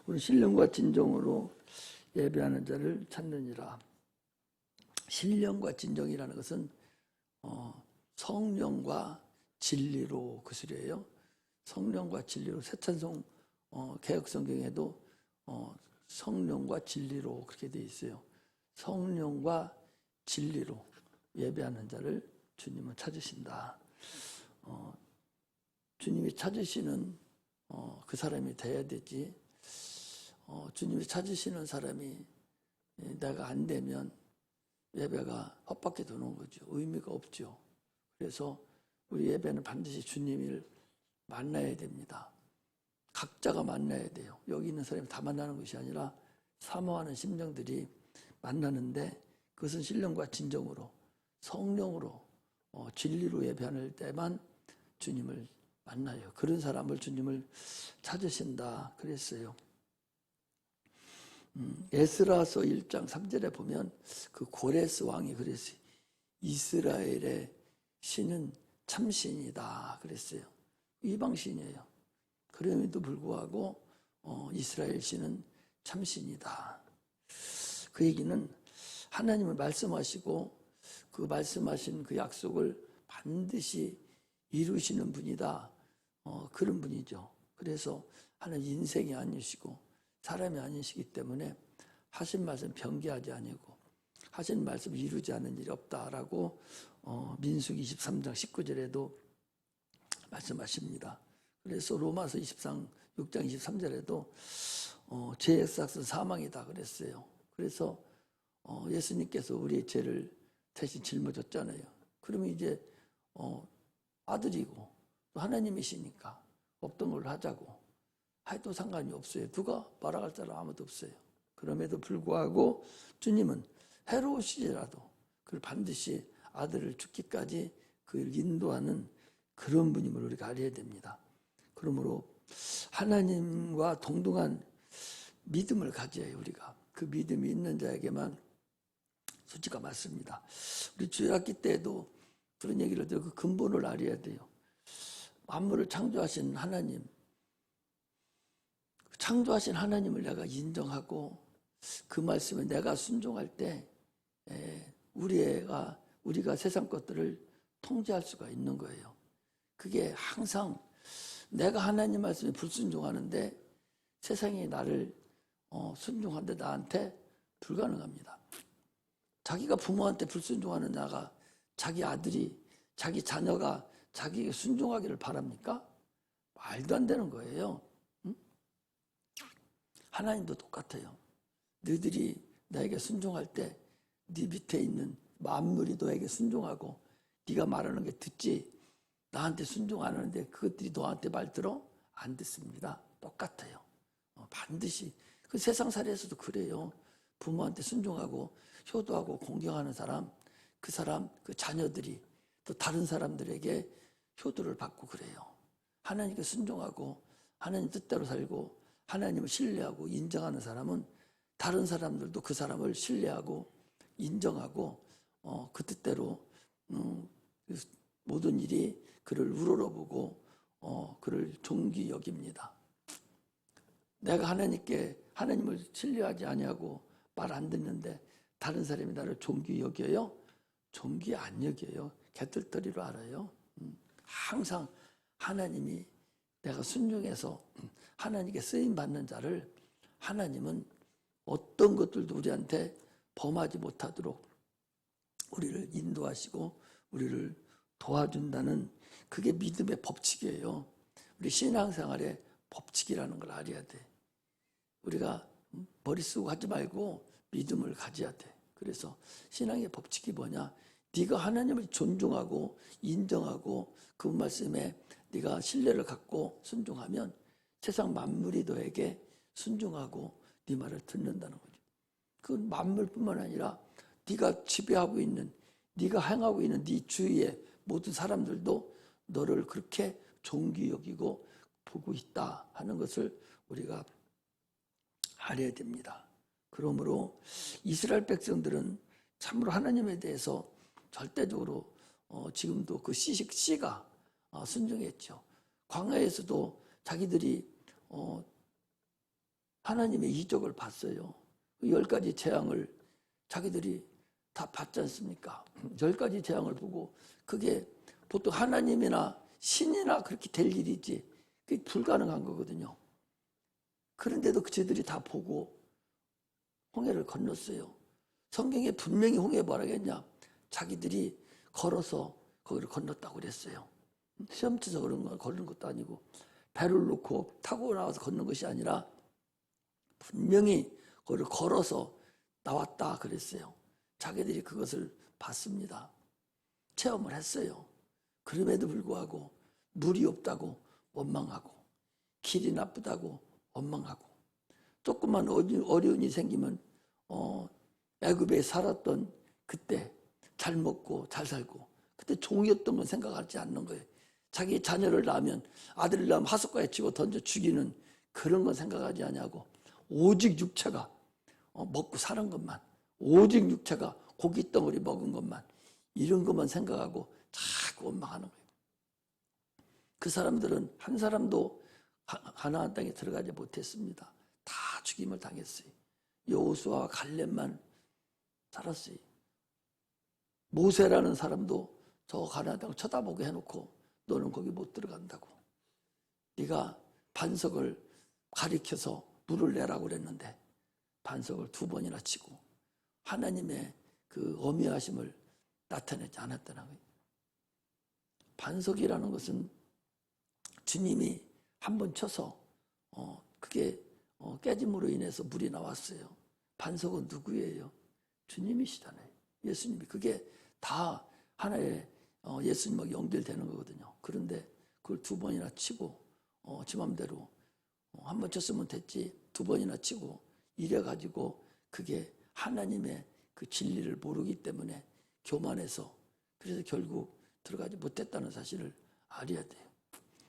우리 신령과 진정으로 예배하는 자를 찾느니라. 신령과 진정이라는 것은 성령과 진리로 그 소리예요. 성령과 진리로 새찬송 개혁성경에도 성령과 진리로 그렇게 되어 있어요. 성령과 진리로 예배하는 자를 주님은 찾으신다. 주님이 찾으시는 그 사람이 돼야 되지. 주님이 찾으시는 사람이 내가 안 되면 예배가 헛밖에 도는 거죠. 의미가 없죠. 그래서 우리 예배는 반드시 주님을 만나야 됩니다. 각자가 만나야 돼요. 여기 있는 사람이 다 만나는 것이 아니라 사모하는 심령들이 만나는데 그것은 신령과 진정으로 성령으로 진리로 예배하는 때만 주님을 만나요. 그런 사람을 주님을 찾으신다 그랬어요. 에스라서 1장 3절에 보면 그 고레스 왕이 그랬어요. 이스라엘의 신은 참신이다 그랬어요. 이방신이에요. 그럼에도 불구하고 이스라엘 신은 참신이다. 그 얘기는 하나님을 말씀하시고 그 말씀하신 그 약속을 반드시 이루시는 분이다. 그런 분이죠. 그래서 하나님 인생이 아니시고 사람이 아니시기 때문에 하신 말씀 변개하지 아니고 하신 말씀 이루지 않는 일이 없다라고 민수기 23장 19절에도 말씀하십니다. 그래서 로마서 6장 23절에도 죄의 삭은 사망이다 그랬어요. 그래서 예수님께서 우리의 죄를 대신 짊어졌잖아요. 그러면 이제 아들이고 또 하나님이시니까 없던 걸 하자고 해도 상관이 없어요. 누가 말아갈 사람 아무도 없어요. 그럼에도 불구하고 주님은 해로우시더라도 그걸 반드시 아들을 죽기까지 그를 인도하는 그런 분임을 우리가 알아야 됩니다. 그러므로 하나님과 동등한 믿음을 가져야 해요. 우리가 그 믿음이 있는 자에게만 수치가 맞습니다. 우리 주일학기 때에도 그런 얘기를 들어 그 근본을 알아야 돼요. 만물을 창조하신 하나님, 창조하신 하나님을 내가 인정하고 그 말씀에 내가 순종할 때 우리가 세상 것들을 통제할 수가 있는 거예요. 그게 항상 내가 하나님 말씀에 불순종하는데 세상이 나를 순종하는데 나한테 불가능합니다. 자기가 부모한테 불순종하는 나가 자기 아들이 자기 자녀가 자기에게 순종하기를 바랍니까? 말도 안 되는 거예요. 응? 하나님도 똑같아요. 너희들이 나에게 순종할 때 네 밑에 있는 만물이 너에게 순종하고 네가 말하는 게 듣지 나한테 순종 안 하는데 그것들이 너한테 말 들어? 안 듣습니다. 똑같아요. 반드시 그 세상살이에서도 그래요. 부모한테 순종하고 효도하고 공경하는 사람 그 자녀들이 또 다른 사람들에게 효도를 받고 그래요. 하나님께 순종하고 하나님 뜻대로 살고 하나님을 신뢰하고 인정하는 사람은 다른 사람들도 그 사람을 신뢰하고 인정하고 그 뜻대로 모든 일이 그를 우러러보고 그를 존귀 여깁니다. 내가 하나님을 신뢰하지 아니하고 말 안 듣는데 다른 사람이 나를 존귀 여겨요? 존귀 안 여겨요. 개떨떠리로 알아요. 항상 하나님이 내가 순종해서 하나님께 쓰임받는 자를 하나님은 어떤 것들도 우리한테 범하지 못하도록 우리를 인도하시고 우리를 도와준다는 그게 믿음의 법칙이에요. 우리 신앙생활의 법칙이라는 걸 알아야 돼. 우리가 머리 쓰고 하지 말고 믿음을 가져야 돼. 그래서 신앙의 법칙이 뭐냐? 네가 하나님을 존중하고 인정하고 그 말씀에 네가 신뢰를 갖고 순종하면 세상 만물이 너에게 순종하고 네 말을 듣는다는 거죠. 그 만물뿐만 아니라 네가 지배하고 있는 네가 행하고 있는 네 주위의 모든 사람들도 너를 그렇게 존귀 여기고 보고 있다 하는 것을 우리가 알아야 됩니다. 그러므로 이스라엘 백성들은 참으로 하나님에 대해서 절대적으로 지금도 그 씨가 순종했죠. 광야에서도 자기들이 하나님의 이적을 봤어요. 그 10가지 재앙을 자기들이 다 봤지 않습니까? 10가지 재앙을 보고 그게 보통 하나님이나 신이나 그렇게 될 일이지 그게 불가능한 거거든요. 그런데도 그들이 다 보고 홍해를 건넜어요. 성경에 분명히 홍해 뭐라고 했냐? 자기들이 걸어서 거기를 건넜다고 그랬어요. 시험 쳐서 걸는 것도 아니고 배를 놓고 타고 나와서 걷는 것이 아니라 분명히 거기를 걸어서 나왔다 그랬어요. 자기들이 그것을 봤습니다. 체험을 했어요. 그럼에도 불구하고 물이 없다고 원망하고 길이 나쁘다고 원망하고 조금만 어려움이 생기면 애굽에 살았던 그때 잘 먹고 잘 살고 그때 종이었던 건 생각하지 않는 거예요. 자기 자녀를 낳으면 아들을 낳으면 하숫가에 치고 던져 죽이는 그런 건 생각하지 않냐고 오직 육체가 먹고 사는 것만 오직 육체가 고기 덩어리 먹은 것만 이런 것만 생각하고 자꾸 원망하는 거예요. 그 사람들은 한 사람도 가나안 땅에 들어가지 못했습니다. 다 죽임을 당했어요. 여호수아와 갈렙만 살았어요. 모세라는 사람도 저 가나안 땅을 쳐다보게 해놓고 너는 거기 못 들어간다고. 네가 반석을 가리켜서 물을 내라고 그랬는데 반석을 2번이나 치고 하나님의 그 어미하심을 나타내지 않았다는 거예요. 반석이라는 것은 주님이 한 번 쳐서 그게 깨짐으로 인해서 물이 나왔어요. 반석은 누구예요? 주님이시잖아요. 예수님이. 그게 다 하나의 예수님하고 연결되는 거거든요. 그런데 그걸 2번이나 치고 지 맘대로 한 번 쳤으면 됐지 2번이나 치고 이래가지고 그게 하나님의 그 진리를 모르기 때문에 교만해서 그래서 결국 들어가지 못했다는 사실을 알아야 돼요.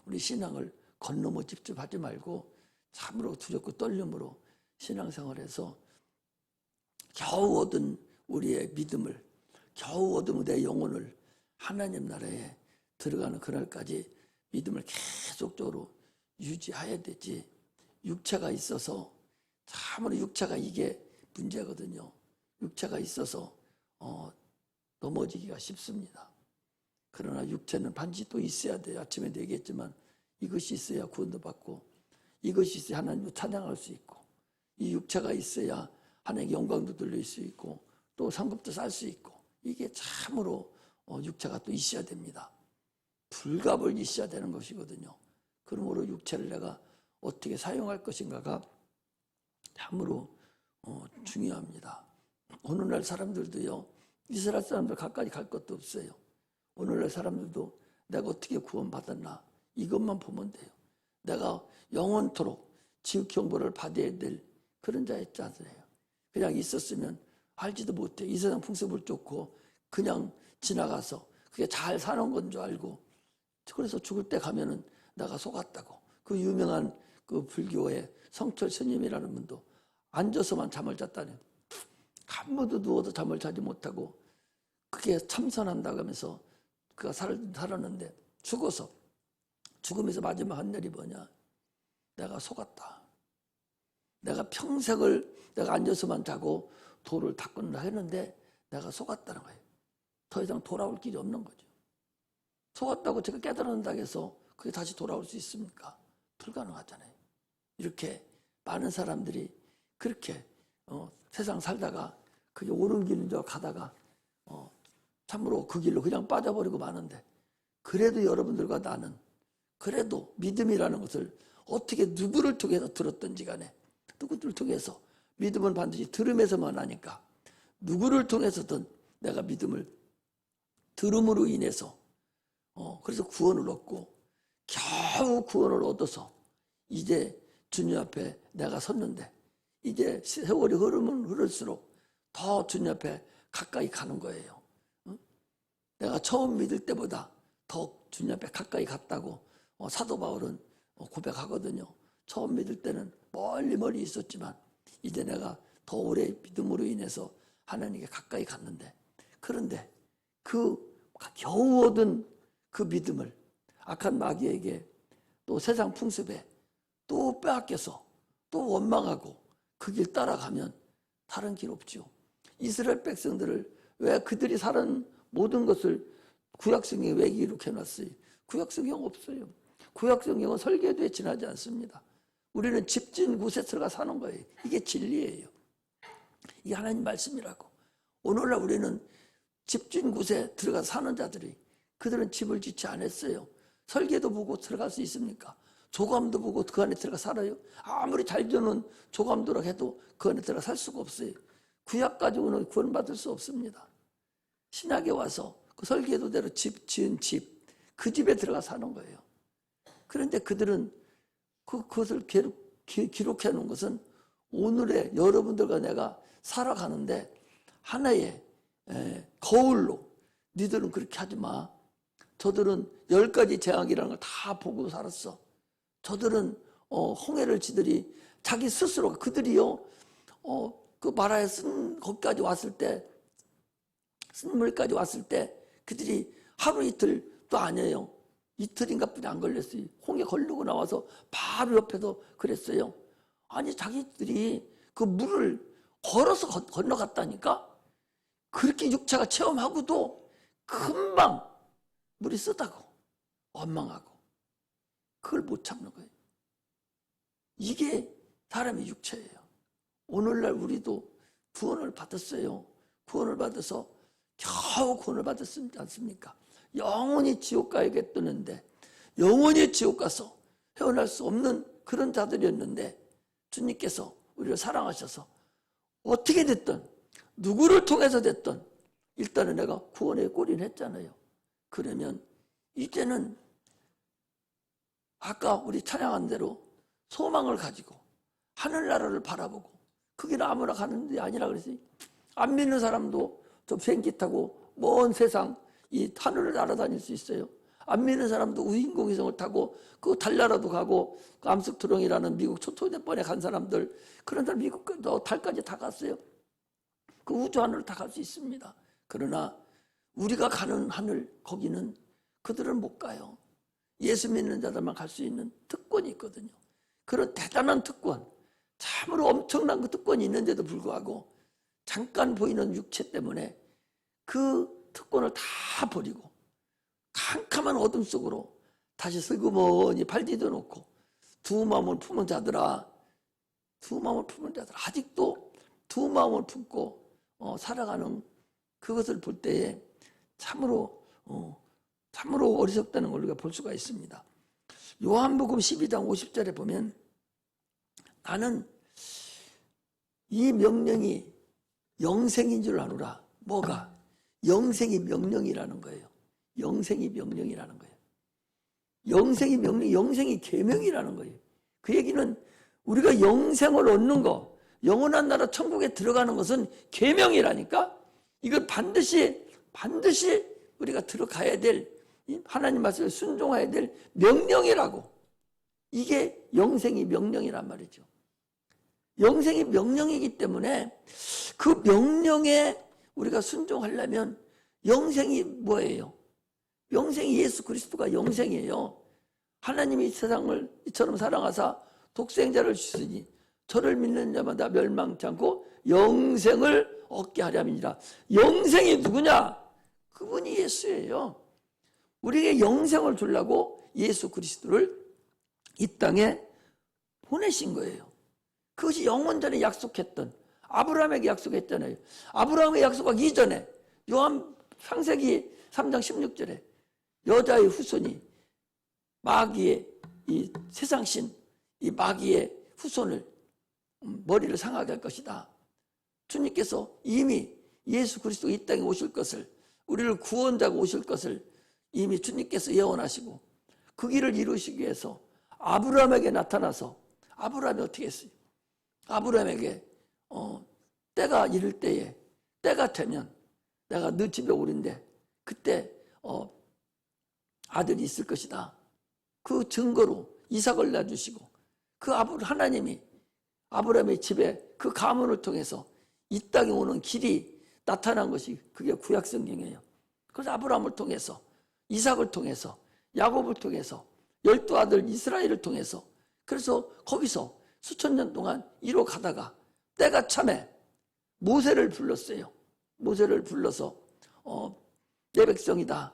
우리 신앙을 건너뭐 찝찝하지 말고 참으로 두렵고 떨림으로 신앙생활에서 겨우 얻은 우리의 믿음을 겨우 얻은 내 영혼을 하나님 나라에 들어가는 그날까지 믿음을 계속적으로 유지해야 되지. 육체가 있어서 참으로 육체가 이게 문제거든요. 육체가 있어서 넘어지기가 쉽습니다. 그러나 육체는 반드시 또 있어야 돼요. 아침에도 얘기했지만 이것이 있어야 구원도 받고 이것이 있어야 하나님을 찬양할 수 있고 이 육체가 있어야 하나님의 영광도 돌릴 수 있고 또 상급도 쌀 수 있고 이게 참으로 육체가 또 있어야 됩니다. 불갑을 있어야 되는 것이거든요. 그러므로 육체를 내가 어떻게 사용할 것인가가 참으로 중요합니다. 오늘날 사람들도요. 이스라엘 사람들 가까이 갈 것도 없어요. 오늘날 사람들도 내가 어떻게 구원받았나 이것만 보면 돼요. 내가 영원토록 지옥 형벌을 받아야 될 그런 자였지 않아요. 그냥 있었으면 알지도 못해. 이 세상 풍습을 쫓고 그냥 지나가서 그게 잘 사는 건 줄 알고 그래서 죽을 때 가면은 내가 속았다고. 그 유명한 그 불교의 성철 스님이라는 분도 앉아서만 잠을 잤다니 한 번도 누워도 잠을 자지 못하고 그게 참선한다고 하면서 그가 살았는데 죽어서 죽으면서 마지막 한 날이 뭐냐 내가 속았다. 내가 평생을 내가 앉아서만 자고 도를 닦는다 했는데 내가 속았다는 거예요. 더 이상 돌아올 길이 없는 거죠. 속았다고 제가 깨달았다고 해서 그게 다시 돌아올 수 있습니까? 불가능하잖아요. 이렇게 많은 사람들이 그렇게 세상 살다가 그게 옳은 길인 줄 가다가 참으로 그 길로 그냥 빠져버리고 마는데 그래도 여러분들과 나는 그래도 믿음이라는 것을 어떻게 누구를 통해서 들었든지 간에 누구를 통해서 믿음은 반드시 들음에서만 하니까 누구를 통해서든 내가 믿음을 들음으로 인해서 그래서 구원을 얻고 겨우 구원을 얻어서 이제 주님 앞에 내가 섰는데 이제 세월이 흐르면 흐를수록 더 주님 앞에 가까이 가는 거예요. 내가 처음 믿을 때보다 더 주님 앞에 가까이 갔다고 사도 바울은 고백하거든요. 처음 믿을 때는 멀리 있었지만 이제 내가 더 오래 믿음으로 인해서 하나님께 가까이 갔는데 그런데 그 겨우 얻은 그 믿음을 악한 마귀에게 또 세상 풍습에 또 빼앗겨서 또 원망하고 그 길 따라가면 다른 길 없죠. 이스라엘 백성들을 왜 그들이 사는 모든 것을 구약성경에 왜 기록해놨어요? 구약성경 없어요. 구약성경은 설계도에 지나지 않습니다. 우리는 집진 곳에 들어가 사는 거예요. 이게 진리예요. 이게 하나님 말씀이라고. 오늘날 우리는 집진 곳에 들어가 사는 자들이, 그들은 집을 짓지 않았어요. 설계도 보고 들어갈 수 있습니까? 조감도 보고 그 안에 들어가 살아요? 아무리 잘 지는 조감도라 해도 그 안에 들어가 살 수가 없어요. 구약 가지고는 구원받을 수 없습니다. 신약에 와서 그 설계도대로 지은 집, 그 집에 들어가 사는 거예요. 그런데 그들은 그것을 기록해 놓은 것은 오늘의 여러분들과 내가 살아가는데 하나의 거울로, 니들은 그렇게 하지 마. 저들은 10가지 재앙이라는 걸 다 보고 살았어. 저들은 홍해를 지들이 자기 스스로, 그들이요 그 마라에 쓴 거기까지 왔을 때, 쓴물까지 왔을 때 그들이 하루 이틀도 아니에요. 이틀인가 뿐이 안 걸렸어요. 홍해 걸르고 나와서 바로 옆에서 그랬어요. 아니 자기들이 그 물을 걸어서 건너갔다니까. 그렇게 육체가 체험하고도 금방 물이 쓰다고 원망하고 그걸 못 참는 거예요. 이게 사람의 육체예요. 오늘날 우리도 구원을 받았어요. 구원을 받아서 겨우 구원을 받았지 않습니까? 영원히 지옥 가야겠다는데, 영원히 지옥 가서 헤어날 수 없는 그런 자들이었는데 주님께서 우리를 사랑하셔서 어떻게 됐든 누구를 통해서 됐든 일단은 내가 구원에 골인했잖아요. 그러면 이제는 아까 우리 찬양한 대로 소망을 가지고 하늘나라를 바라보고, 그게 아무나 가는 데 아니라 그랬어요. 안 믿는 사람도 저 비행기 타고 먼 세상 이 하늘을 날아다닐 수 있어요. 안 믿는 사람도 우인공위성을 타고 그 달나라도 가고, 그 암스트롱이라는 미국 초토대번에 간 사람들, 그런 사람 미국 달까지 다 갔어요. 그 우주 하늘을 다 갈 수 있습니다. 그러나 우리가 가는 하늘, 거기는 그들은 못 가요. 예수 믿는 자들만 갈 수 있는 특권이 있거든요. 그런 대단한 특권, 참으로 엄청난 그 특권이 있는데도 불구하고 잠깐 보이는 육체 때문에 그 특권을 다 버리고 캄캄한 어둠 속으로 다시 슬그머니 발 디뎌놓고 두 마음을 품은 자들아, 두 마음을 품은 자들, 아직도 두 마음을 품고 살아가는 그것을 볼 때에 참으로 어리석다는 걸 우리가 볼 수가 있습니다. 요한복음 12장 50절에 보면 나는 이 명령이 영생인 줄 아노라. 뭐가? 영생이 명령이라는 거예요. 영생이 명령이라는 거예요. 영생이 명령, 영생이 계명이라는 거예요. 그 얘기는 우리가 영생을 얻는 거, 영원한 나라 천국에 들어가는 것은 계명이라니까. 이걸 반드시 우리가 들어가야 될, 하나님 말씀에 순종해야 될 명령이라고. 이게 영생이 명령이란 말이죠. 영생이 명령이기 때문에 그 명령에 우리가 순종하려면, 영생이 뭐예요? 영생이 예수 그리스도가 영생이에요. 하나님이 세상을 이처럼 사랑하사 독생자를 주시니 저를 믿는 자마다 멸망치 않고 영생을 얻게 하려니라. 영생이 누구냐? 그분이 예수예요. 우리에게 영생을 주려고 예수 그리스도를 이 땅에 보내신 거예요. 그것이 영원전에 약속했던, 아브라함에게 약속했잖아요. 아브라함에게 약속하기 이전에 요한 창세기 3장 16절에 여자의 후손이 마귀의 이 세상신, 이 마귀의 후손을 머리를 상하게 할 것이다. 주님께서 이미 예수 그리스도가 이 땅에 오실 것을, 우리를 구원자가 오실 것을 이미 주님께서 예언하시고 그 길을 이루시기 위해서 아브라함에게 나타나서, 아브라함이 어떻게 했어요? 아브라함에게 때가 이를 때에, 때가 되면 내가 너 집에 오는데 그때 아들이 있을 것이다. 그 증거로 이삭을 낳아주시고, 그 하나님이 아브라함의 집에 그 가문을 통해서 이 땅에 오는 길이 나타난 것이, 그게 구약성경이에요. 그래서 아브라함을 통해서, 이삭을 통해서, 야곱을 통해서, 12 아들 이스라엘을 통해서, 그래서 거기서 수천 년 동안 이로 가다가 때가 참에 모세를 불렀어요. 모세를 불러서 내 백성이다.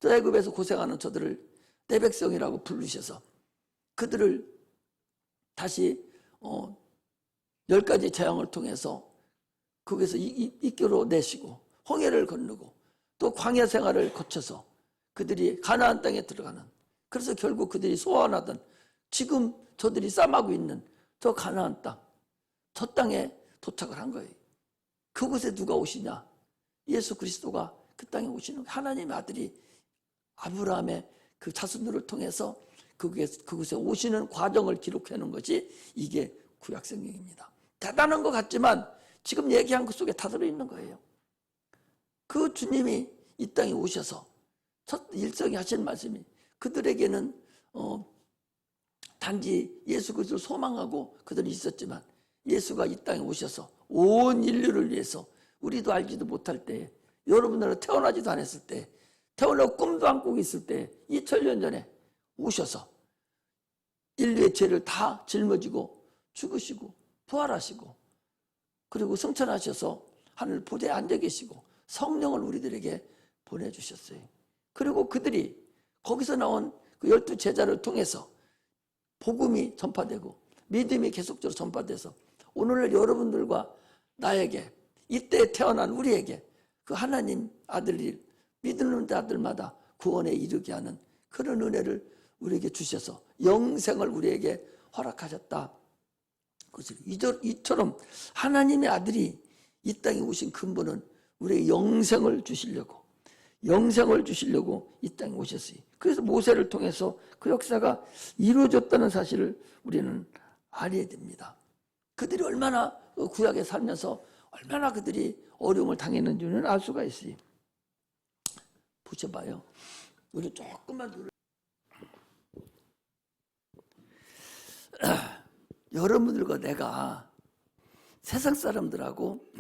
저 애굽에서 고생하는 저들을 내 백성이라고 부르셔서 그들을 다시 10가지 재앙을 통해서 거기서 이끌어 내시고 홍해를 건너고 또 광야 생활을 거쳐서 그들이 가나안 땅에 들어가는, 그래서 결국 그들이 소원하던 지금 저들이 싸매고 있는 저 가나안 땅, 저 땅에 도착을 한 거예요. 그곳에 누가 오시냐? 예수 그리스도가 그 땅에 오시는 거예요. 하나님의 아들이 아브라함의 그 자손들을 통해서 그곳에 오시는 과정을 기록해 놓은 것이 이게 구약성경입니다. 대단한 것 같지만 지금 얘기한 것 속에 다 들어있는 거예요. 그 주님이 이 땅에 오셔서 첫 일성이 하신 말씀이 그들에게는 단지 예수 그리스도를 소망하고 그들이 있었지만 예수가 이 땅에 오셔서 온 인류를 위해서 우리도 알지도 못할 때, 여러분들은 태어나지도 않았을 때, 태어나고 꿈도 안 꾸고 있을 때 2000년 전에 오셔서 인류의 죄를 다 짊어지고 죽으시고 부활하시고 그리고 승천하셔서 하늘 보좌에 앉아 계시고 성령을 우리들에게 보내주셨어요. 그리고 그들이 거기서 나온 그 12제자를 통해서 복음이 전파되고 믿음이 계속적으로 전파돼서 오늘날 여러분들과 나에게, 이때 태어난 우리에게 그 하나님 아들을 믿는 자들마다 구원에 이르게 하는 그런 은혜를 우리에게 주셔서 영생을 우리에게 허락하셨다. 이처럼 하나님의 아들이 이 땅에 오신 근본은 우리에게 영생을 주시려고 이 땅에 오셨어요. 그래서 모세를 통해서 그 역사가 이루어졌다는 사실을 우리는 알아야 됩니다. 그들이 얼마나 구약에 살면서 얼마나 그들이 어려움을 당했는지는 알 수가 있어요. 보셔봐요. 우리 조금만 눌러. 여러분들과 내가 세상 사람들하고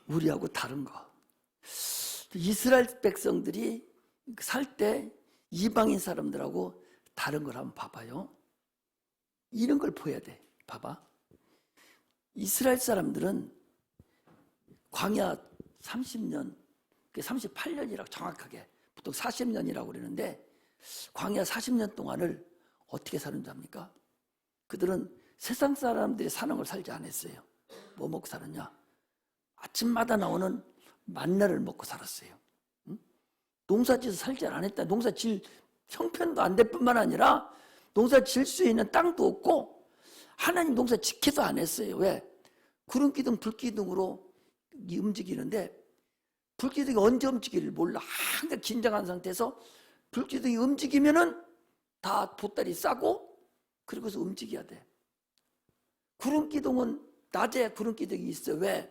우리하고 다른 거. 이스라엘 백성들이 살 때 이방인 사람들하고 다른 걸 한번 봐봐요. 이런 걸 보여야 돼. 봐봐. 이스라엘 사람들은 광야 30년, 38년이라고 정확하게, 보통 40년이라고 그러는데 광야 40년 동안을 어떻게 사는 줄 압니까? 그들은 세상 사람들이 사는 걸 살지 않았어요. 뭐 먹고 살았냐? 아침마다 나오는 만나를 먹고 살았어요. 응? 농사지어서 살지 않았다. 농사질 형편도 안 될 뿐만 아니라 농사질 수 있는 땅도 없고 하나님 농사 지켜도 안 했어요. 왜? 구름기둥, 불기둥으로 움직이는데 불기둥이 언제 움직일지 몰라. 항상 긴장한 상태에서 불기둥이 움직이면은 다 보따리 싸고 그리고서 움직여야 돼. 구름기둥은 낮에 구름기둥이 있어. 왜?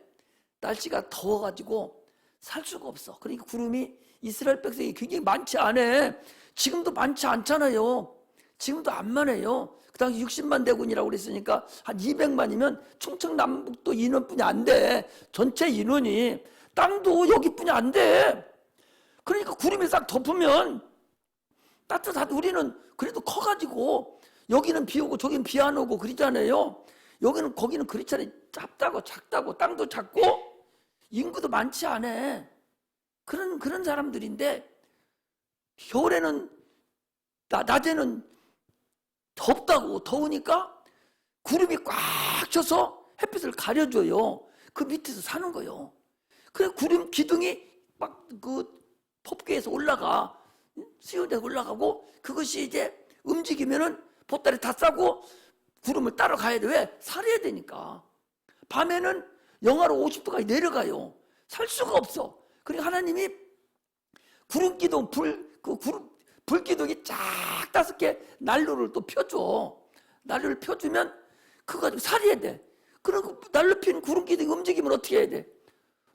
날씨가 더워가지고 살 수가 없어. 그러니까 구름이 이스라엘 백성이 굉장히 많지 않아. 지금도 많지 않잖아요. 지금도 안 많아요. 그 당시 60만 대군이라고 그랬으니까 한 200만이면 충청남북도 인원뿐이 안 돼. 전체 인원이. 땅도 여기뿐이 안 돼. 그러니까 구름이 싹 덮으면 따뜻하다. 우리는 그래도 커가지고 여기는 비 오고 저기는 비 안 오고 그러잖아요. 여기는 거기는 그렇잖아요. 작다고 땅도 작고 인구도 많지 않아. 그런 사람들인데 겨울에는 낮에는 덥다고, 더우니까 구름이 꽉 쳐서 햇빛을 가려줘요. 그 밑에서 사는 거예요. 그래 구름 기둥이 막 그 폭계에서 올라가, 수온에서 올라가고 그것이 이제 움직이면은 보따리 다 싸고 구름을 따라가야 돼. 왜? 살아야 되니까. 밤에는 영하로 50도까지 내려가요. 살 수가 없어. 그러니까 하나님이 구름기둥, 불기둥이 쫙 5개 난로를 또 펴줘. 난로를 펴주면 그거 가지고 살아야 돼. 그리고 난로 피는 구름기둥이 움직이면 어떻게 해야 돼?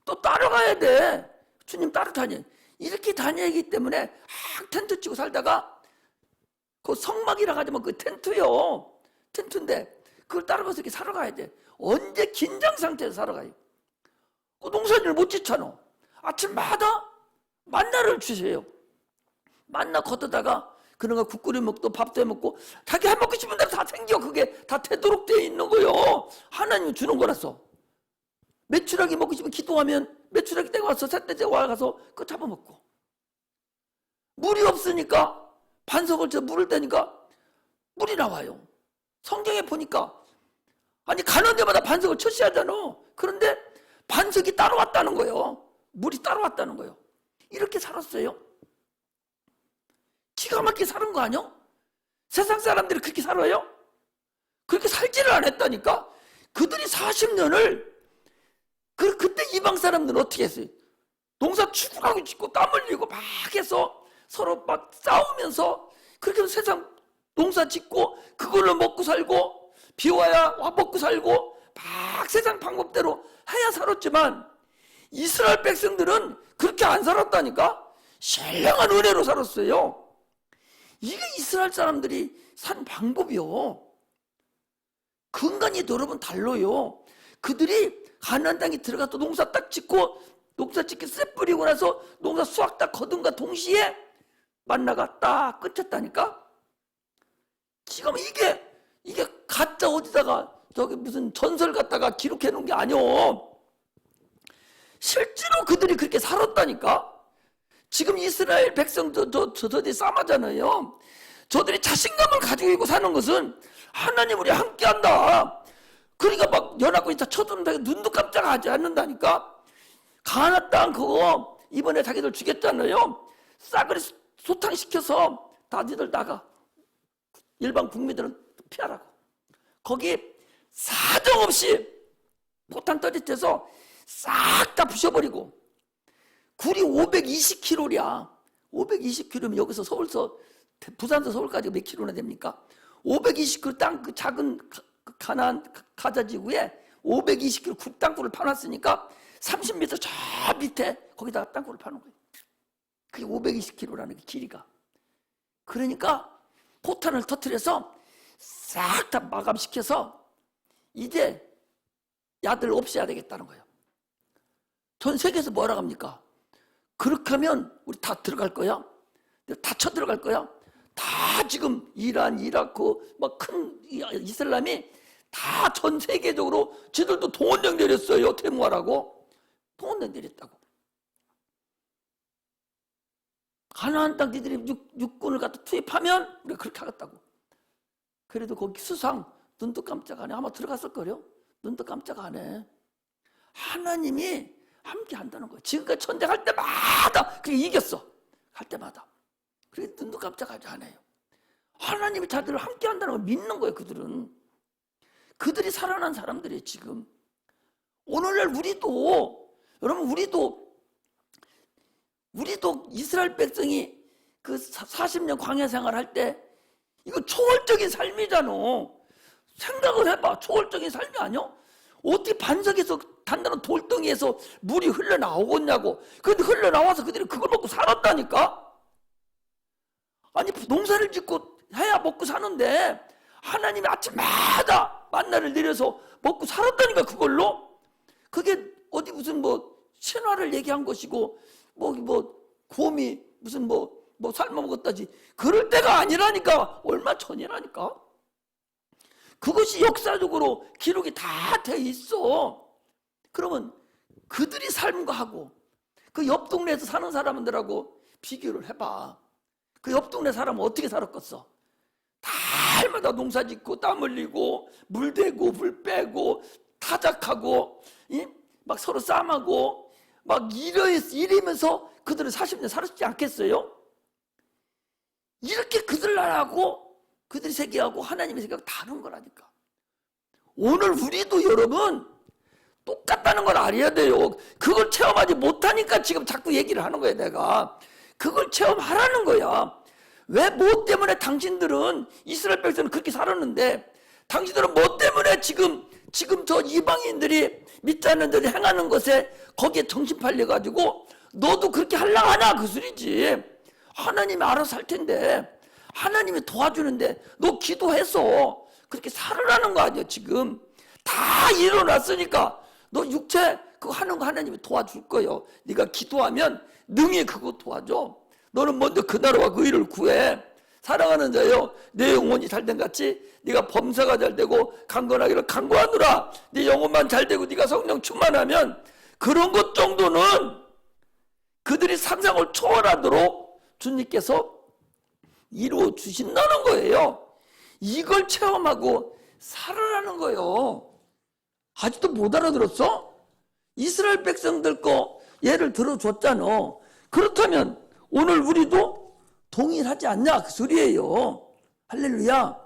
또 따라가야 돼. 주님 따라 다녀. 이렇게 다녀야기 때문에 텐트 치고 살다가 그 성막이라 하지만 그 텐트요. 텐트인데 그걸 따라가서 이렇게 살아가야 돼. 언제 긴장 상태에서 살아가요. 농사일을 못 짓잖아. 아침마다 만나를 주세요. 만나 걷다가 그런 거 국 끓여 먹고 밥도 해 먹고 자기 해 먹고 싶은 대로 다 생겨. 그게 다 되도록 되어 있는 거요. 하나님이 주는 거라서. 메추라기 먹고 싶으면 기도하면 메추라기 떼고 와서 삿대째 와가서 그거 잡아먹고, 물이 없으니까 반석을 쳐 물을 떼니까 물이 나와요. 성경에 보니까 아니 가는 데마다 반석을 쳐셔야 하잖아. 그런데 반석이 따라왔다는 거예요. 물이 따라왔다는 거예요. 이렇게 살았어요. 기가 막히게 사는 거 아니야? 세상 사람들이 그렇게 살아요? 그렇게 살지를 않았다니까. 그들이 40년을 그때 이방 사람들은 어떻게 했어요? 농사 죽으라고 짓고 땀 흘리고 막 해서 서로 막 싸우면서 그렇게 해서 세상 농사 짓고 그걸로 먹고 살고 비 와야 와 먹고 살고 막 세상 방법대로 해야 살았지만 이스라엘 백성들은 그렇게 안 살았다니까. 신령한 은혜로 살았어요. 이게 이스라엘 사람들이 산 방법이요. 근간이 여러분 달라요. 그들이 가나안 땅에 들어가서 농사 딱 짓고 농사 짓기 쎄 뿌리고 나서 농사 수확 딱 거둔과 동시에 만나가 딱 끊겼다니까. 지금 이게 가짜 어디다가 저기 무슨 전설 갖다가 기록해 놓은 게 아니오. 실제로 그들이 그렇게 살았다니까. 지금 이스라엘 백성도 저들이 싸마잖아요. 저들이 자신감을 가지고 있고 사는 것은 하나님 우리 함께한다. 그러니까 막 연합군이 다 쳐들어온다. 눈도 깜짝하지 않는다니까. 가나안 땅 그거 이번에 자기들 주겠잖아요. 싸그리 소탕시켜서 다 니들 나가. 일반 국민들은 피하라고. 거기 사정없이 포탄 떨어뜨려서 싹 다 부셔버리고. 굴이 520km야. 520km면 여기서 서울서 부산서 서울까지 몇 킬로나 됩니까? 520km 땅 그 작은 가나안 가자지구에 520km 땅굴을 파놨으니까 30m 저 밑에 거기다가 땅굴을 파는 거예요. 그게 520km라는 게 길이가. 그러니까 포탄을 터뜨려서 싹 다 마감시켜서 이제 야들 없애야 되겠다는 거예요. 전 세계에서 뭐라 합니까? 그렇게 하면 우리 다 들어갈 거야? 다 쳐들어갈 거야? 다 지금 이란, 이라크 막 큰 이슬람이 다 전 세계적으로 지들도 동원령 내렸어요. 태무하라고. 동원령 내렸다고. 가나안 땅 니들이 육군을 갖다 투입하면 우리가 그렇게 하겠다고. 그래도 거기 수상 눈도 깜짝 안 해. 아마 들어갔을 거요. 눈도 깜짝 안 해. 하나님이 함께 한다는 거예요. 지금까지 전쟁할 때마다 그게 이겼어. 할 때마다. 그래 눈도 깜짝하지 않아요. 하나님이 자들을 함께 한다는 걸 믿는 거예요. 그들은. 그들이 살아난 사람들이에요. 지금. 오늘날 여러분 우리도 이스라엘 백성이 그 40년 광야 생활할 때 이거 초월적인 삶이잖아. 생각을 해봐. 초월적인 삶이 아니야? 어떻게 반석에서 단단한 돌덩이에서 물이 흘러나오겠냐고. 그런데 흘러나와서 그들이 그걸 먹고 살았다니까. 아니 농사를 짓고 해야 먹고 사는데 하나님이 아침마다 만나를 내려서 먹고 살았다니까. 그걸로. 그게 어디 무슨 뭐 신화를 얘기한 것이고 뭐 곰이 무슨 뭐 삶아 먹었다지 그럴 때가 아니라니까. 얼마 전이라니까. 그것이 역사적으로 기록이 다 돼 있어. 그러면 그들이 삶과 하고 그 옆 동네에서 사는 사람들하고 비교를 해봐. 그 옆 동네 사람은 어떻게 살았겠어? 달마다 농사 짓고 땀 흘리고 물 대고 불 빼고 타작하고 막 서로 싸움하고 막 이러면서 그들은 40년 살았지 않겠어요? 이렇게 그들 나라하고 그들의 세계하고 하나님의 세계하고 다른 거라니까. 오늘 우리도 여러분 똑같다는 걸 알아야 돼요. 그걸 체험하지 못하니까 지금 자꾸 얘기를 하는 거예요. 내가 그걸 체험하라는 거야. 왜 뭐 때문에 당신들은 이스라엘 백성은 그렇게 살았는데 당신들은 뭐 때문에 지금 저 이방인들이 믿지 않는 들이 행하는 것에 거기에 정신 팔려가지고 너도 그렇게 하려고 하냐 그 소리지. 하나님이 알아서 할 텐데 하나님이 도와주는데 너 기도해서 그렇게 살으라는 거 아니야. 지금 다 일어났으니까 너 육체 그거 하는 거 하나님이 도와줄 거예요. 네가 기도하면 능히 그거 도와줘. 너는 먼저 그 나라와 그 일을 구해. 사랑하는 자여 내 영혼이 잘된 같이 네가 범사가 잘되고 강건하기를 강구하노라. 네 영혼만 잘되고 네가 성령 충만하면 그런 것 정도는 그들이 상상을 초월하도록 주님께서 이루어 주신다는 거예요. 이걸 체험하고 살아라는 거예요. 아직도 못 알아들었어? 이스라엘 백성들 거 예를 들어줬잖아. 그렇다면 오늘 우리도 동일하지 않냐 그 소리예요. 할렐루야.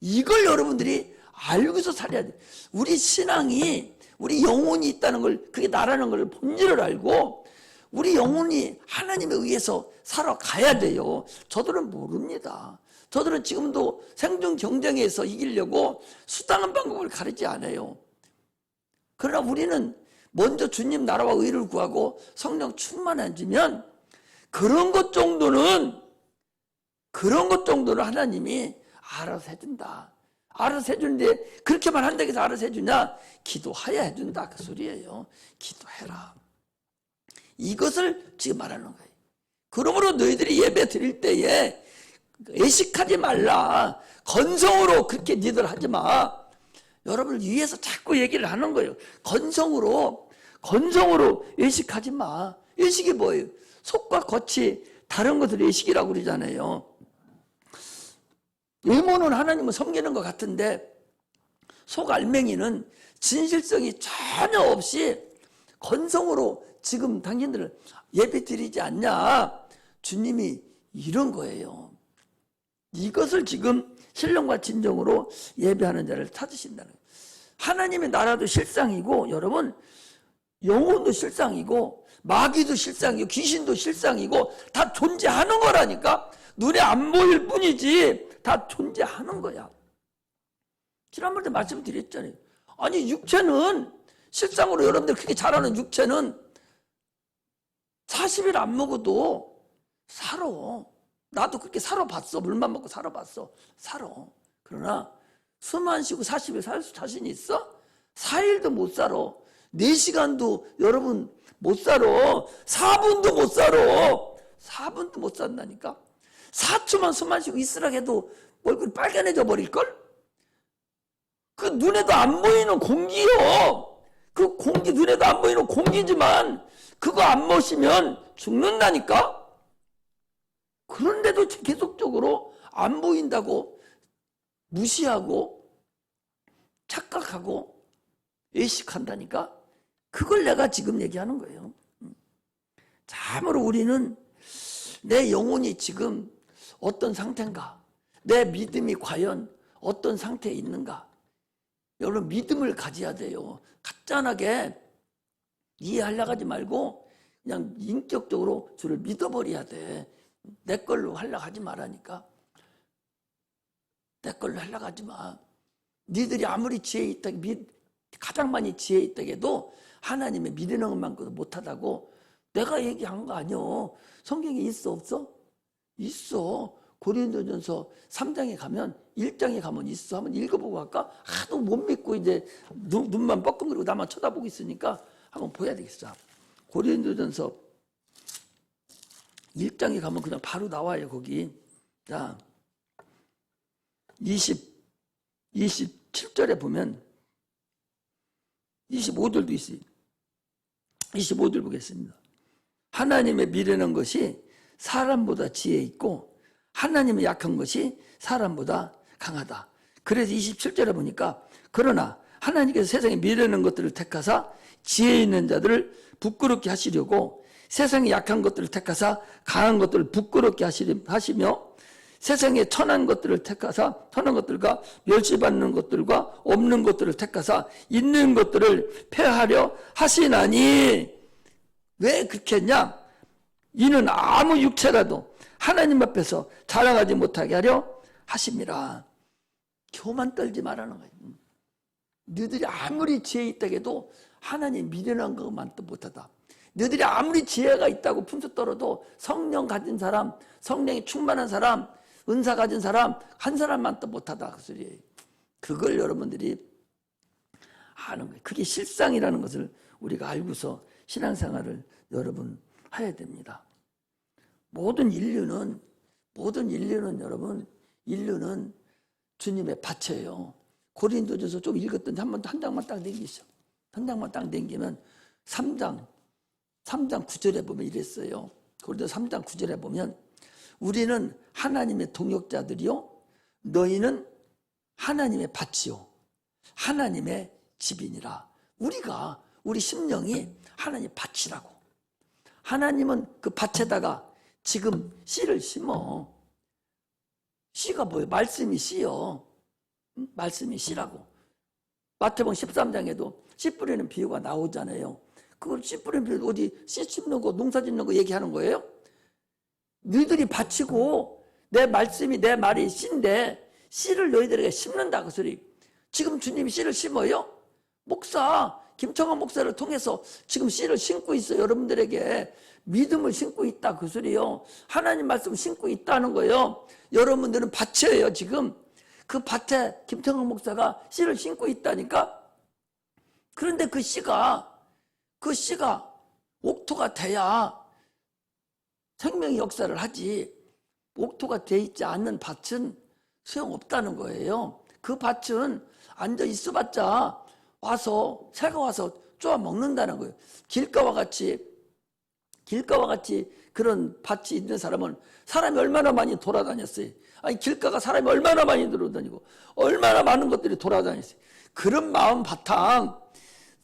이걸 여러분들이 알고서 살아야 돼. 우리 신앙이 우리 영혼이 있다는 걸, 그게 나라는 걸 본질을 알고 우리 영혼이 하나님에 의해서 살아가야 돼요. 저들은 모릅니다. 저들은 지금도 생존 경쟁에서 이기려고 수당한 방법을 가리지 않아요. 그러나 우리는 먼저 주님 나라와 의를 구하고 성령 충만해지면 그런 것 정도는 하나님이 알아서 해준다. 알아서 해주는데 그렇게만 한다고 해서 알아서 해주냐? 기도하야 해준다 그 소리예요. 기도해라. 이것을 지금 말하는 거예요. 그러므로 너희들이 예배 드릴 때에 의식하지 말라. 건성으로 그렇게 니들 하지 마. 여러분을 위해서 자꾸 얘기를 하는 거예요. 건성으로 의식하지 마. 의식이 뭐예요? 속과 겉이 다른 것을 의식이라고 그러잖아요. 외모는 하나님을 섬기는 것 같은데 속 알맹이는 진실성이 전혀 없이 건성으로 지금 당신들을 예배 드리지 않냐. 주님이 이런 거예요. 이것을 지금 신령과 진정으로 예배하는 자를 찾으신다는 거예요. 하나님의 나라도 실상이고 여러분 영혼도 실상이고 마귀도 실상이고 귀신도 실상이고 다 존재하는 거라니까. 눈에 안 보일 뿐이지 다 존재하는 거야. 지난번에 말씀드렸잖아요. 아니 육체는 실상으로 여러분들 그렇게 잘 아는 육체는 40일 안 먹어도 살아. 나도 그렇게 살아봤어. 물만 먹고 살아봤어. 살아. 그러나 숨 안 쉬고 40일 살 수 자신이 있어? 4일도 못 살아. 4시간도 여러분 못 살아. 4분도 못 살아. 4분도 못 산다니까. 4초만 숨 안 쉬고 있으라 해도 얼굴이 빨개져 버릴걸? 그 눈에도 안 보이는 공기요. 그 공기 눈에도 안 보이는 공기지만 그거 안 마시면 죽는다니까? 그런데도 계속적으로 안 보인다고 무시하고 착각하고 의식한다니까? 그걸 내가 지금 얘기하는 거예요. 참으로 우리는 내 영혼이 지금 어떤 상태인가? 내 믿음이 과연 어떤 상태에 있는가? 여러분 믿음을 가져야 돼요. 가짠하게 이해하려고 하지 말고 그냥 인격적으로 주를 믿어버려야 돼. 내 걸로 하려고 하지 말라니까. 내 걸로 하려고 하지 마. 니들이 아무리 지혜 있다, 가장 많이 지혜 있다 해도 하나님의 믿는 것만큼 못하다고 내가 얘기한 거 아니요. 성경에 있어 없어? 있어. 고린도전서 3장에 가면 1장에 가면 있어. 한번 읽어보고 할까? 하도 못 믿고 이제 눈만 뻐끔거리고 나만 쳐다보고 있으니까 한번 보야 되겠어. 고린도전서 1장에 가면 그냥 바로 나와요. 거기. 자, 27절에 보면 25절도 있어요. 25절 보겠습니다. 하나님의 미련한 것이 사람보다 지혜 있고 하나님의 약한 것이 사람보다 강하다. 그래서 27절에 보니까 그러나 하나님께서 세상에 미련한 것들을 택하사 지혜 있는 자들을 부끄럽게 하시려고 세상에 약한 것들을 택하사 강한 것들을 부끄럽게 하시며 세상에 천한 것들을 택하사 천한 것들과 멸시받는 것들과 없는 것들을 택하사 있는 것들을 폐하려 하시나니. 왜 그렇게 했냐? 이는 아무 육체라도 하나님 앞에서 자랑하지 못하게 하려 하심이라. 교만 떨지 말라는 거예요. 너희들이 아무리 지혜 있다 해도 하나님 미련한 것만 또 못하다. 너희들이 아무리 지혜가 있다고 품수 떨어도 성령 가진 사람, 성령이 충만한 사람, 은사 가진 사람 한 사람만 또 못하다 그 소리예요. 그걸 여러분들이 아는 거예요. 그게 실상이라는 것을 우리가 알고서 신앙생활을 여러분 해야 됩니다. 모든 인류는 모든 인류는 여러분, 인류는 주님의 밭이에요. 고린도전서 좀 읽었던데 한 장만 딱 넘기시죠. 한 장만 딱 넘기면 3장 9절에 보면 이랬어요. 고린도 3장 9절에 보면 우리는 하나님의 동역자들이요 너희는 하나님의 밭이요 하나님의 집이니라. 우리 심령이 하나님의 밭이라고. 하나님은 그 밭에다가 지금 씨를 심어. 씨가 뭐예요? 말씀이 씨요. 말씀이 씨라고. 마태복음 13장에도 씨 뿌리는 비유가 나오잖아요. 그걸 씨 뿌리는 비유 어디 씨 심는 거 농사 짓는 거 얘기하는 거예요? 너희들이 밭이고 내 말씀이 내 말이 씨인데 씨를 너희들에게 심는다 그 소리. 지금 주님이 씨를 심어요? 목사 김청환 목사를 통해서 지금 씨를 심고 있어요. 여러분들에게 믿음을 심고 있다 그 소리요. 하나님 말씀을 심고 있다는 거예요. 여러분들은 밭이에요. 지금 그 밭에 김청환 목사가 씨를 심고 있다니까. 그런데 그 씨가 옥토가 돼야 생명의 역사를 하지. 옥토가 돼 있지 않는 밭은 소용없다는 거예요. 그 밭은 앉아 있어봤자 새가 와서 쪼아 먹는다는 거예요. 길가와 같이 그런 밭이 있는 사람은 사람이 얼마나 많이 돌아다녔어요. 아니 길가가 사람이 얼마나 많이 돌아다니고 얼마나 많은 것들이 돌아다녔어요. 그런 마음 바탕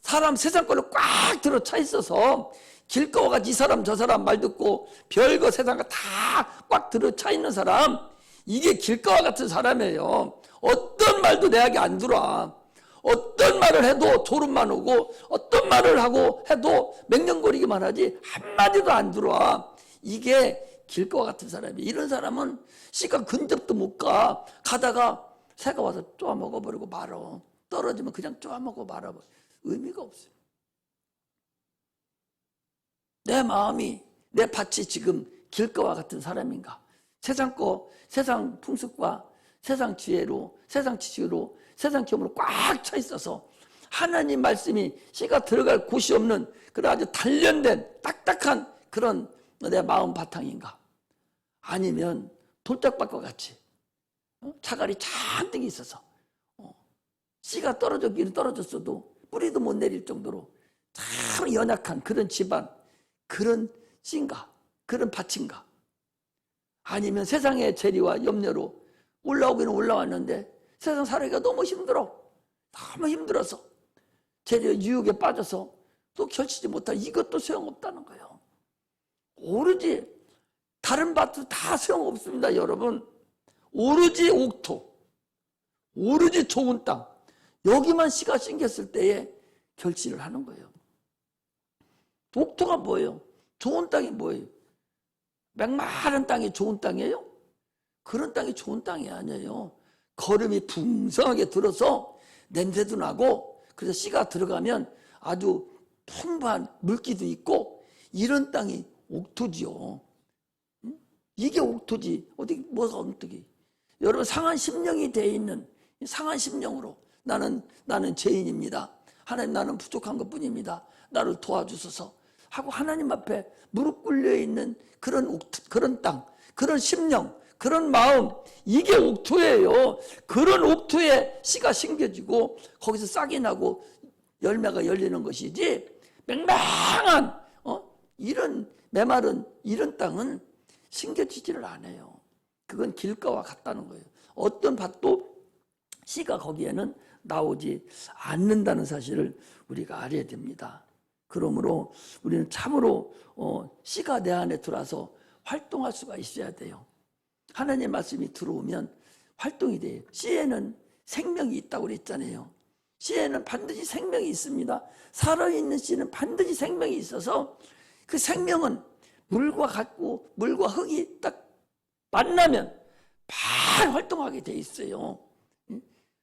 사람 세상 걸로 꽉 들어차 있어서 길가와 같이 이 사람 저 사람 말 듣고 별거 세상과 다 꽉 들어차 있는 사람, 이게 길가와 같은 사람이에요. 어떤 말도 내에게 안 들어와. 어떤 말을 해도 졸음만 오고 어떤 말을 하고 해도 맹령거리기만 하지 한마디도 안 들어와. 이게 길가와 같은 사람이에요. 이런 사람은 씨가 근접도 못 가. 가다가 새가 와서 쪼아 먹어버리고 말어. 떨어지면 그냥 쪼아 먹고 말아버려. 의미가 없어요. 내 마음이 내 밭이 지금 길가와 같은 사람인가? 세상 풍습과 세상 지혜로 세상 지식으로 세상 경험으로 꽉 차 있어서 하나님 말씀이 씨가 들어갈 곳이 없는 그런 아주 단련된 딱딱한 그런 내 마음 바탕인가? 아니면 돌짝밭과 같이 자갈이 잔뜩 있어서 씨가 떨어졌기는 떨어졌어도 뿌리도 못 내릴 정도로 참 연약한 그런 집안, 그런 씨인가? 그런 밭인가? 아니면 세상의 재리와 염려로 올라오기는 올라왔는데 세상 살아가기가 너무 힘들어. 너무 힘들어서 재료 유혹에 빠져서 또 결치지 못한 이것도 소용없다는 거예요. 오로지 다른 밭도 다 소용없습니다. 여러분. 오로지 옥토, 오로지 좋은 땅, 여기만 씨가 심겼을 때에 결실을 하는 거예요. 옥토가 뭐예요? 좋은 땅이 뭐예요? 맹마른 땅이 좋은 땅이에요? 그런 땅이 좋은 땅이 아니에요. 거름이 풍성하게 들어서 냄새도 나고 그래서 씨가 들어가면 아주 풍부한 물기도 있고 이런 땅이 옥토지요. 이게 옥토지. 어디 뭐가 어떻게? 여러분 상한 심령이 되어 있는 상한 심령으로 나는 죄인입니다. 하나님 나는 부족한 것뿐입니다. 나를 도와주소서 하고 하나님 앞에 무릎 꿇려 있는 그런 땅, 그런 심령, 그런 마음, 이게 옥토예요. 그런 옥토에 씨가 심겨지고 거기서 싹이 나고 열매가 열리는 것이지 맹랑한 이런 메마른 이런 땅은 심겨지지를 않아요. 그건 길가와 같다는 거예요. 어떤 밭도 씨가 거기에는 나오지 않는다는 사실을 우리가 알아야 됩니다. 그러므로 우리는 참으로 씨가 내 안에 들어와서 활동할 수가 있어야 돼요. 하나님의 말씀이 들어오면 활동이 돼요. 씨에는 생명이 있다고 그랬잖아요. 씨에는 반드시 생명이 있습니다. 살아있는 씨는 반드시 생명이 있어서 그 생명은 물과 흙이 딱 만나면 바로 활동하게 돼 있어요.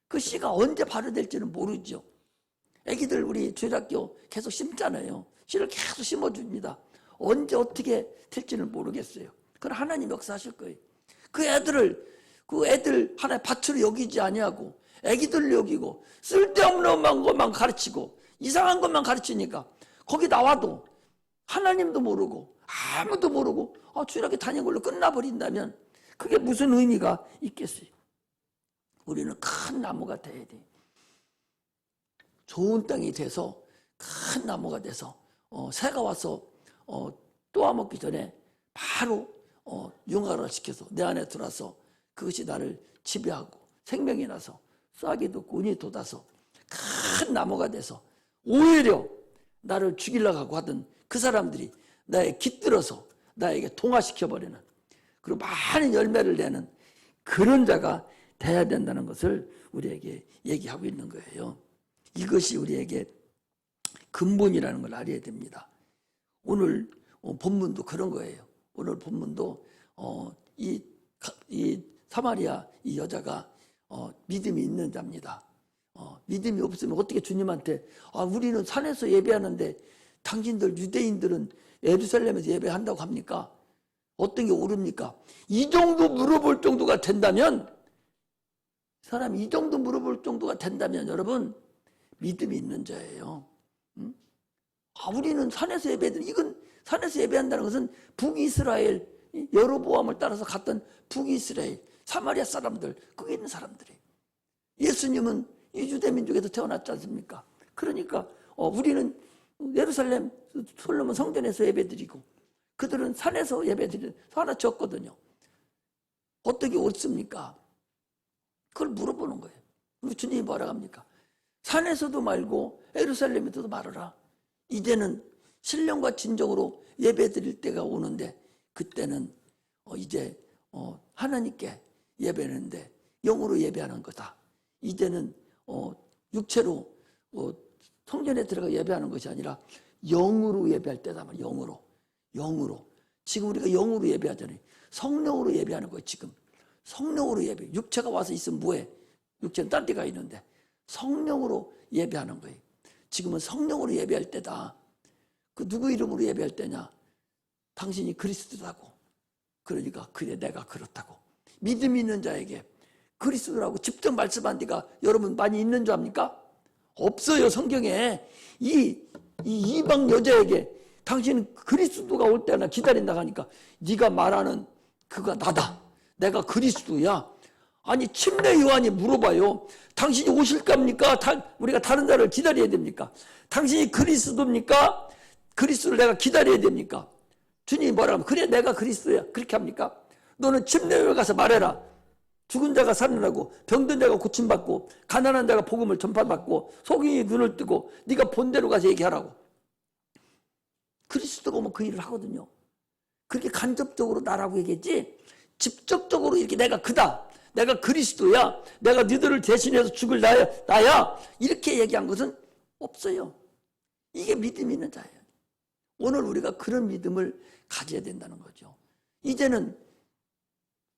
그 씨가 언제 발효될지는 모르죠. 애기들 우리 주일학교 계속 심잖아요. 씨를 계속 심어줍니다. 언제 어떻게 될지는 모르겠어요. 그건 하나님 역사하실 거예요. 그 애들 하나의 밭으로 여기지 아니하고 애기들로 여기고 쓸데없는 것만 가르치고 이상한 것만 가르치니까 거기 나와도 하나님도 모르고 아무도 모르고 주일학교 다니는 걸로 끝나버린다면 그게 무슨 의미가 있겠어요? 우리는 큰 나무가 돼야 돼. 좋은 땅이 돼서 큰 나무가 돼서 새가 와서 또아먹기 전에 바로 융화를 시켜서 내 안에 들어와서 그것이 나를 지배하고 생명이 나서 싹이 돋고 운이 돋아서 큰 나무가 돼서 오히려 나를 죽이려고 하고 하던 그 사람들이 나에 깃들어서 나에게 동화시켜버리는, 그리고 많은 열매를 내는 그런 자가 돼야 된다는 것을 우리에게 얘기하고 있는 거예요. 이것이 우리에게 근본이라는 걸 알아야 됩니다. 오늘 본문도 그런 거예요. 오늘 본문도 이 사마리아 이 여자가 믿음이 있는 자입니다. 믿음이 없으면 어떻게 주님한테 우리는 산에서 예배하는데 당신들 유대인들은 예루살렘에서 예배한다고 합니까? 어떤 게 옳습니까? 이 정도 물어볼 정도가 된다면, 사람이 이 정도 물어볼 정도가 된다면 여러분 믿음이 있는 자예요. 우리는 산에서 예배들, 이건 산에서 예배한다는 것은 북이스라엘, 여로보암을 따라서 갔던 북이스라엘 사마리아 사람들, 거기 있는 사람들이, 예수님은 이 유대 민족에서 태어났지 않습니까? 그러니까 우리는 예루살렘 솔로몬 성전에서 예배드리고 그들은 산에서 예배드리는 하나 졌거든요. 어떻게 옳습니까? 그걸 물어보는 거예요. 우리 주님이 뭐라 합니까? 산에서도 말고 예루살렘에서도 말하라. 이제는 신령과 진정으로 예배드릴 때가 오는데, 그때는 이제 하나님께 예배하는데 영으로 예배하는 거다. 이제는 육체로 성전에 들어가 예배하는 것이 아니라 영으로 예배할 때다 말이야. 영으로. 지금 우리가 영으로 예배하잖아요. 성령으로 예배하는 거예요. 지금 성령으로 예배. 육체가 와서 있으면 뭐해? 육체는 딴 데가 있는데 성령으로 예배하는 거예요. 지금은 성령으로 예배할 때다. 그 누구 이름으로 예배할 때냐? 당신이 그리스도라고. 그러니까 그래, 내가 그렇다고. 믿음 있는 자에게 그리스도라고 직접 말씀한 데가 여러분 많이 있는 줄 압니까? 없어요. 성경에 이 이방 여자에게 당신은 그리스도가 올 때나 기다린다 하니까 네가 말하는 그가 나다. 내가 그리스도야. 아니 침례 요한이 물어봐요. 당신이 오실 겁니까? 우리가 다른 자를 기다려야 됩니까? 당신이 그리스도입니까? 그리스도를 내가 기다려야 됩니까? 주님이 뭐라 하면 그래, 내가 그리스도야. 그렇게 합니까? 너는 침례 요한 가서 말해라. 죽은 자가 살아나고 병든 자가 고침받고 가난한 자가 복음을 전파받고 속인이 눈을 뜨고 네가 본대로 가서 얘기하라고. 그리스도가 뭐 그 일을 하거든요. 그렇게 간접적으로 나라고 얘기했지 직접적으로 이렇게 내가 그다, 내가 그리스도야, 내가 너희들을 대신해서 죽을 나야 이렇게 얘기한 것은 없어요. 이게 믿음 있는 자예요. 오늘 우리가 그런 믿음을 가져야 된다는 거죠. 이제는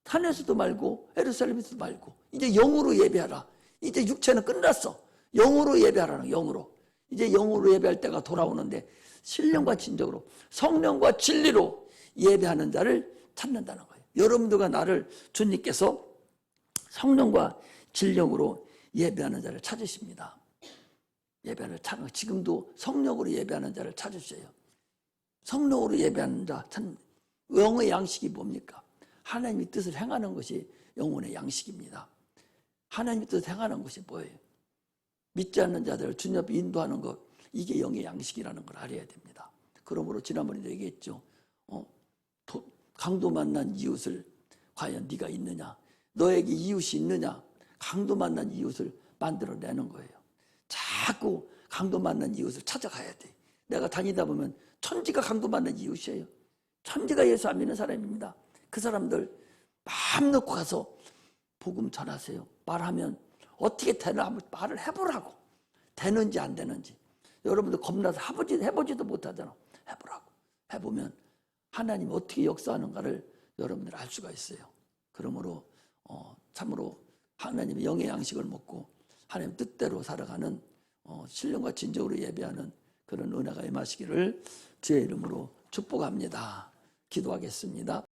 산에서도 말고 예루살렘에서도 말고 이제 영으로 예배하라. 이제 육체는 끝났어. 영으로 예배하라는, 영으로. 이제 영으로 예배할 때가 돌아오는데 신령과 진정으로 성령과 진리로 예배하는 자를 찾는다는 거예요. 여러분들과 나를 주님께서 성령과 진령으로 예배하는 자를 찾으십니다. 예배를 찾는, 지금도 성령으로 예배하는 자를 찾으셔요. 성령으로 예배하는 자 찾는, 영의 양식이 뭡니까? 하나님의 뜻을 행하는 것이 영혼의 양식입니다. 하나님의 뜻을 행하는 것이 뭐예요? 믿지 않는 자들을 주님 앞에 인도하는 것, 이게 영의 양식이라는 걸 알아야 됩니다. 그러므로 지난번에도 얘기했죠. 강도 만난 이웃을 과연 네가 있느냐? 너에게 이웃이 있느냐? 강도 만난 이웃을 만들어내는 거예요. 자꾸 강도 만난 이웃을 찾아가야 돼. 내가 다니다 보면 천지가 강도 만난 이웃이에요. 천지가 예수 안 믿는 사람입니다. 그 사람들 마음 놓고 가서 복음 전하세요. 말하면 어떻게 되나 한번 말을 해보라고. 되는지 안 되는지. 여러분들 겁나서 해보지도 못하잖아. 해보라고. 해보면 하나님이 어떻게 역사하는가를 여러분들 알 수가 있어요. 그러므로 참으로 하나님의 영의 양식을 먹고 하나님 뜻대로 살아가는 신령과 진정으로 예배하는 그런 은혜가 임하시기를 주의 이름으로 축복합니다. 기도하겠습니다.